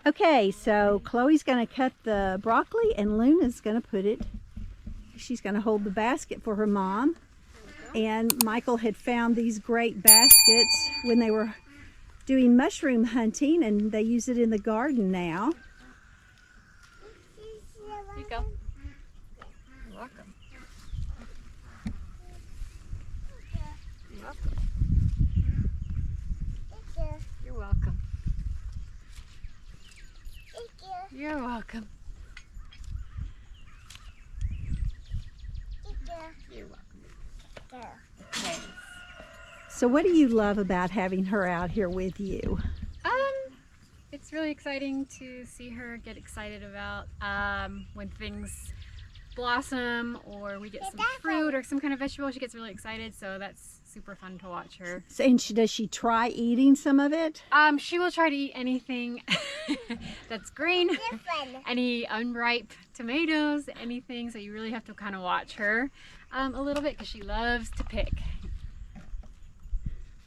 Okay, so Chloe's going to cut the broccoli and Luna's going to put it, she's going to hold the basket for her mom. And Michael had found these great baskets when they were doing mushroom hunting, and they use it in the garden now. Here you go. You're welcome. You're welcome. You're welcome. You're welcome. You're welcome. Okay. So what do you love about having her out here with you? It's really exciting to see her get excited about when things blossom or we get some fruit or some kind of vegetable. She gets really excited, so that's super fun to watch her. So, and does she try eating some of it? She will try to eat anything that's green, any unripe tomatoes, anything. So you really have to kind of watch her a little bit because she loves to pick.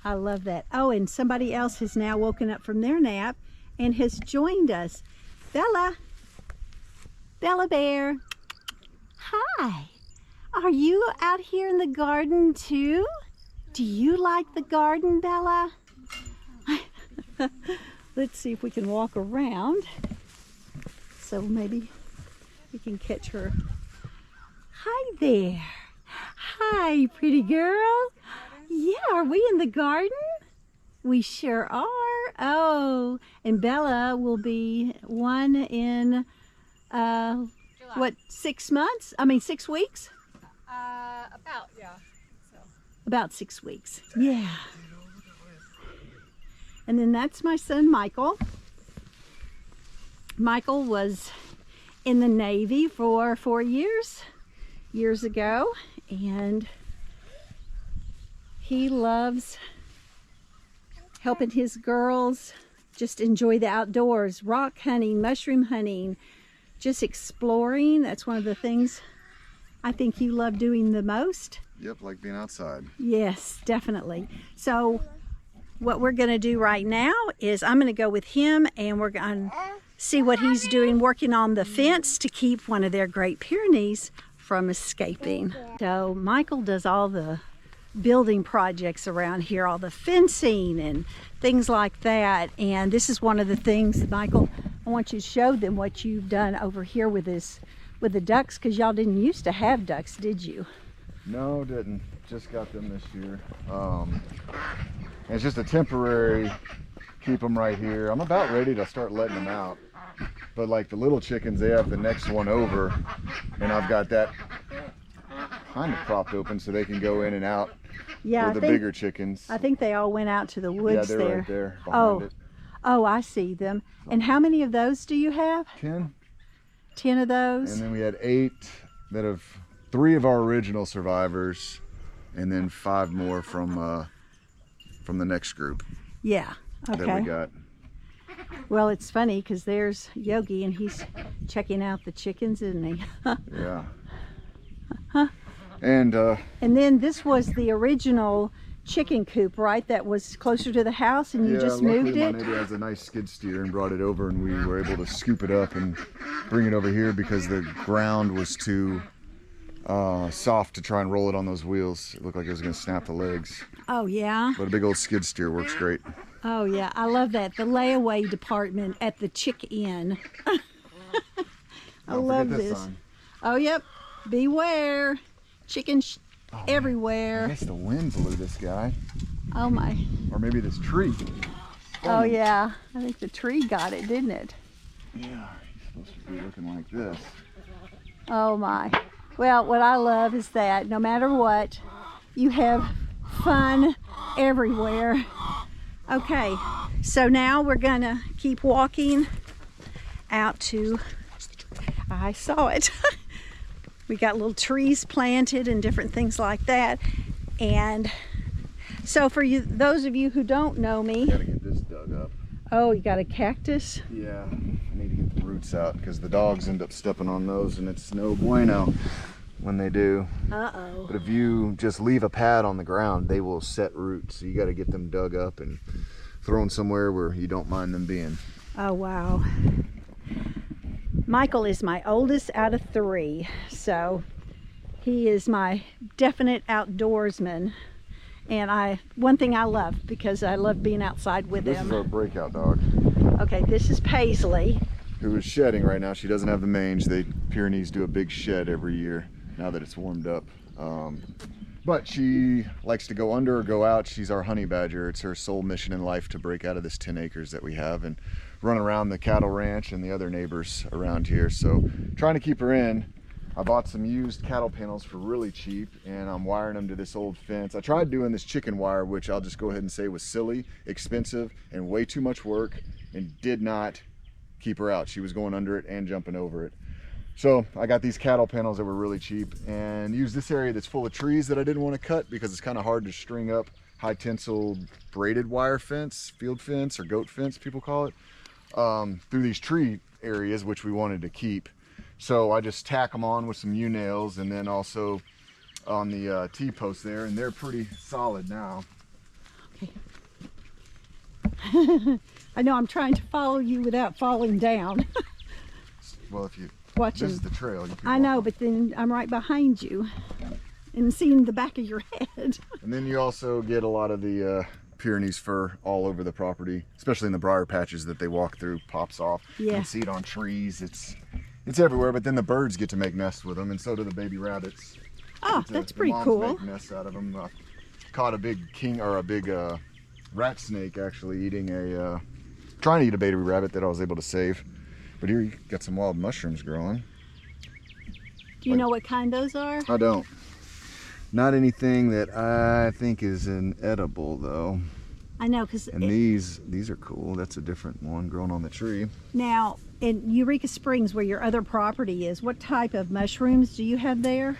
I love that. Oh, and somebody else has now woken up from their nap and has joined us. Bella. Bella Bear. Hi. Are you out here in the garden too? Do you like the garden, Bella? Let's see if we can walk around. So maybe we can catch her. Hi there. Hi, pretty girl. Yeah, are we in the garden? We sure are. Oh, and Bella will be one in, what, 6 months? I mean, 6 weeks? About, yeah. So. About 6 weeks. Yeah. And then that's my son, Michael. Michael was in the Navy for 4 years ago, and he loves helping his girls just enjoy the outdoors, rock hunting, mushroom hunting, just exploring. That's one of the things I think you love doing the most. Yep, like being outside. Yes, definitely. So what we're going to do right now is I'm going to go with him and we're going to see what he's doing, working on the fence to keep one of their Great Pyrenees from escaping. So Michael does all the building projects around here, all the fencing and things like that. And this is one of the things, Michael, I want you to show them what you've done over here with this, with the ducks, because y'all didn't used to have ducks, did you? No, didn't. Just got them this year. It's just a temporary, keep them right here. I'm about ready to start letting them out. But like the little chickens, they have the next one over, and I've got that kind of propped open so they can go in and out. Yeah, with the bigger chickens. I think they all went out to the woods. Yeah, they're there. right there behind it. Oh, I see them. And how many of those do you have? 10. 10 of those? And then we had 8 that have, 3 of our original survivors, and then 5 more from the next group. Yeah, okay. That we got. Well, it's funny because there's Yogi and he's checking out the chickens, isn't he? Yeah. And then this was the original chicken coop, right? That was closer to the house, and you just moved my it? neighbor has a nice skid steer and brought it over, and we were able to scoop it up and bring it over here because the ground was too soft to try and roll it on those wheels. It looked like it was going to snap the legs. Oh, yeah? But a big old skid steer works great. Oh, yeah. I love that. The layaway department at the Chick Inn. I love this. Sign. Oh, yep. Beware. Chickens everywhere. I guess the wind blew this guy. Oh, my. Or maybe this tree. Oh, yeah. I think the tree got it, didn't it? Yeah. He's supposed to be looking like this. Oh, my. Well, what I love is that no matter what, you have fun everywhere. Okay, so now we're gonna keep walking out to, I saw it. We got little trees planted and different things like that. And so for you, those of you who don't know me. Gotta get this dug up. Oh, you got a cactus? Yeah, I need to get the roots out because the dogs end up stepping on those and it's no bueno when they do. Uh-oh. But if you just leave a pad on the ground, they will set roots. So you got to get them dug up and thrown somewhere where you don't mind them being. Oh, wow. Michael is my oldest out of 3, so he is my definite outdoorsman. And one thing I love, because I love being outside with him. This is our breakout dog. Okay, this is Paisley. Who is shedding right now. She doesn't have the mange. The Pyrenees do a big shed every year now that it's warmed up. But she likes to go under or go out. She's our honey badger. It's her sole mission in life to break out of this 10 acres that we have and run around the cattle ranch and the other neighbors around here. So trying to keep her in. I bought some used cattle panels for really cheap, and I'm wiring them to this old fence. I tried doing this chicken wire, which I'll just go ahead and say was silly, expensive, and way too much work, and did not keep her out. She was going under it and jumping over it. So I got these cattle panels that were really cheap and used this area that's full of trees that I didn't want to cut because it's kind of hard to string up high tensile braided wire fence, field fence, or goat fence, people call it, through these tree areas, which we wanted to keep. So I just tack them on with some U-nails, and then also on the T-post there, and they're pretty solid now. Okay. I know I'm trying to follow you without falling down. Well, if you Watching. This is the trail. You can I walk. know, but then I'm right behind you and seeing the back of your head. And then you also get a lot of the Pyrenees fur all over the property, especially in the briar patches that they walk through, pops off. Yeah. You can see it on trees. It's everywhere, but then the birds get to make nests with them, and so do the baby rabbits. Oh, that's the pretty moms cool. Make nests out of them. Caught a big rat snake actually trying to eat a baby rabbit that I was able to save. But here you got some wild mushrooms growing. Do you know what kind those are? I don't. Not anything that I think is an edible though. I know, because And these are cool. That's a different one growing on the tree. now in Eureka Springs, where your other property is, what type of mushrooms do you have there?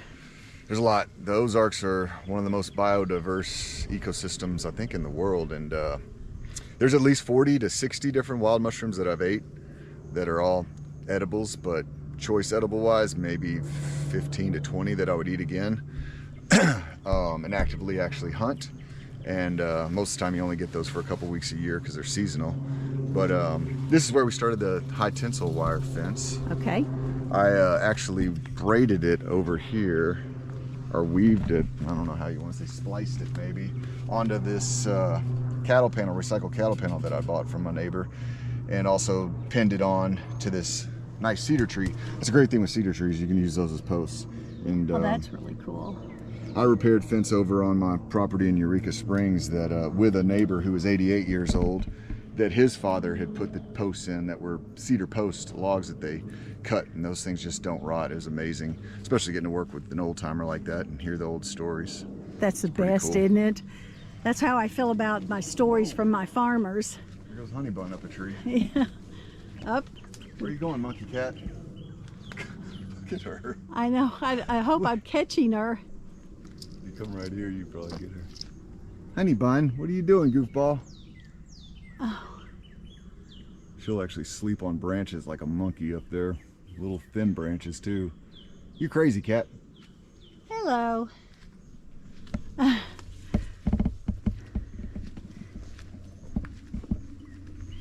There's a lot. The Ozarks are one of the most biodiverse ecosystems I think in the world, and there's at least 40 to 60 different wild mushrooms that I've ate that are all edibles, but choice edible wise, maybe 15 to 20 that I would eat again. And actively actually hunt. And most of the time you only get those for a couple weeks a year because they're seasonal. But this is where we started the high tensile wire fence. Okay. I actually braided it over here, or weaved it, I don't know how you want to say, spliced it maybe, onto this cattle panel, recycled cattle panel that I bought from my neighbor, and also pinned it on to this nice cedar tree. That's a great thing with cedar trees, you can use those as posts. And Oh, that's really cool. I repaired fence over on my property in Eureka Springs that with a neighbor who was 88 years old, that his father had put the posts in that were cedar post logs that they cut, and those things just don't rot. It was amazing, especially getting to work with an old timer like that and hear the old stories. That's the pretty best, cool. isn't it? That's how I feel about my stories from my farmers. There goes Honey Bun up a tree. Yeah. Up. Where are you going, monkey cat? Look at her. I know. I hope I'm catching her. You come right here, you probably get her. Honey Bun, what are you doing, goofball? Oh. She'll actually sleep on branches like a monkey up there. Little thin branches too. You crazy cat. Hello.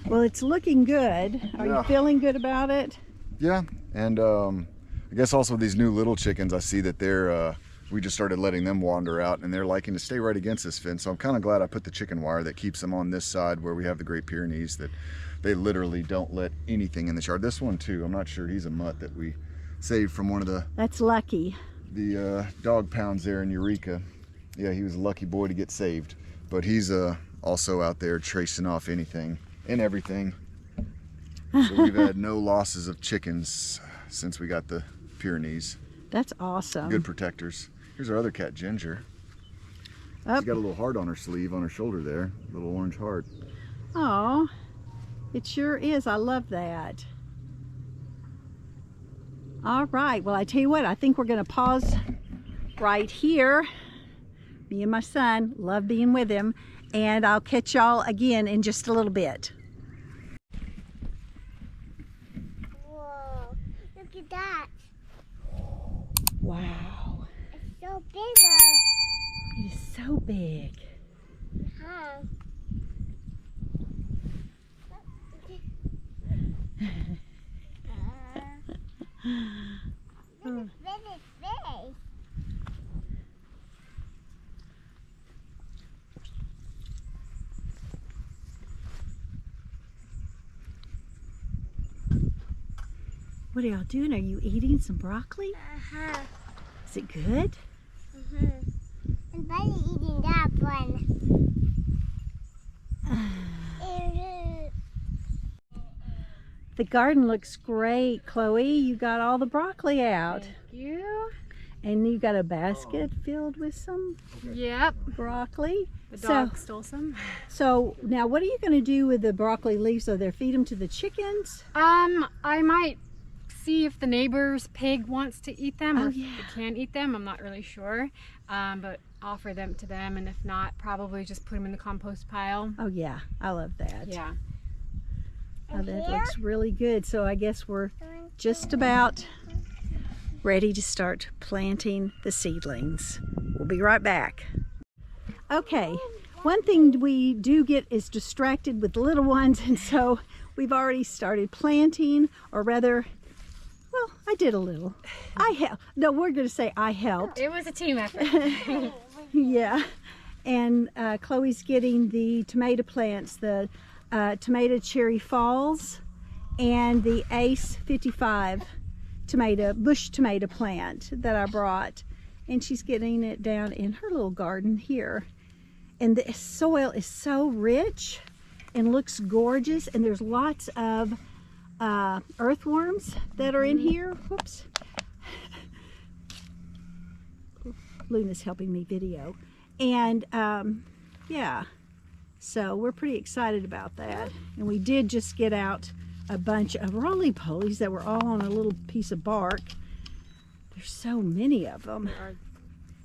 Well, it's looking good. Are you Yeah. feeling good about it? Yeah, and I guess also these new little chickens, I see that they're, we just started letting them wander out, and they're liking to stay right against this fence. So I'm kind of glad I put the chicken wire that keeps them on this side where we have the Great Pyrenees, that they literally don't let anything in the yard. This one too, I'm not sure, he's a mutt that we saved from one of That's lucky. the dog pounds there in Eureka. Yeah, he was a lucky boy to get saved, but he's also out there tracing off anything and everything. So we've had no losses of chickens since we got the Pyrenees. That's awesome. Good protectors. Here's our other cat, Ginger. Up. She's got a little heart on her sleeve, on her shoulder there, a little orange heart. Oh, it sure is. I love that. All right. Well, I tell you what, I think we're going to pause right here. Me and my son love being with him, and I'll catch y'all again in just a little bit. Whoa, look at that. Wow. It's so bigger. It is so big. Huh? What are y'all doing? Are you eating some broccoli? Is it good? I'm probably eating that one. The garden looks great, Chloe. You got all the broccoli out. Thank you. And you got a basket filled with some Yep. broccoli. The dog stole some. So now what are you going to do with the broccoli leaves? So they feed them to the chickens? I might see if the neighbor's pig wants to eat them, or if they can eat them. I'm not really sure, but offer them to them, and if not, probably just put them in the compost pile. Oh yeah, I love that. Yeah. Oh, that looks really good. So I guess we're just about ready to start planting the seedlings. We'll be right back. Okay, one thing we do get is distracted with little ones, and so we've already started planting, or rather, well, I did a little. I helped. No, we're going to say I helped. It was a team effort. Yeah, and Chloe's getting the tomato plants, the tomato cherry falls and the Ace 55 bush tomato plant that I brought, and she's getting it down in her little garden here. And the soil is so rich and looks gorgeous, and there's lots of earthworms that are in here. Whoops. Luna's helping me video. And yeah, so we're pretty excited about that. And we did just get out a bunch of roly-polies that were all on a little piece of bark. There's so many of them. There are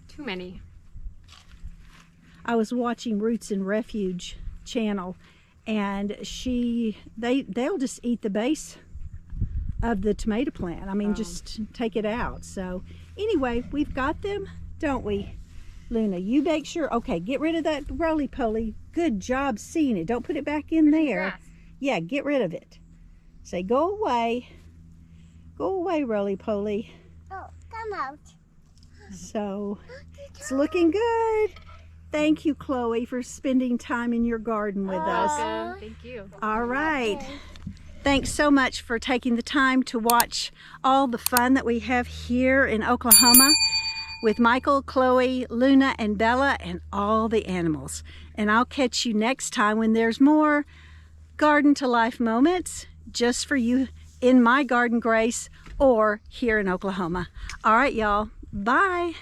too many. I was watching Roots and Refuge channel, and they'll just eat the base of the tomato plant. I mean, just take it out. So anyway, we've got them, don't we? Luna, you make sure. Okay, get rid of that roly-poly. Good job seeing it. Don't put it back in there. Yeah, get rid of it. Say, go away. Go away, roly-poly. Oh, come out. So it's looking good. Thank you, Chloe, for spending time in your garden with us. Thank you. All right. Thanks so much for taking the time to watch all the fun that we have here in Oklahoma with Michael, Chloe, Luna, and Bella, and all the animals. And I'll catch you next time when there's more Garden to Life moments just for you in my garden, Grace, or here in Oklahoma. All right, y'all. Bye.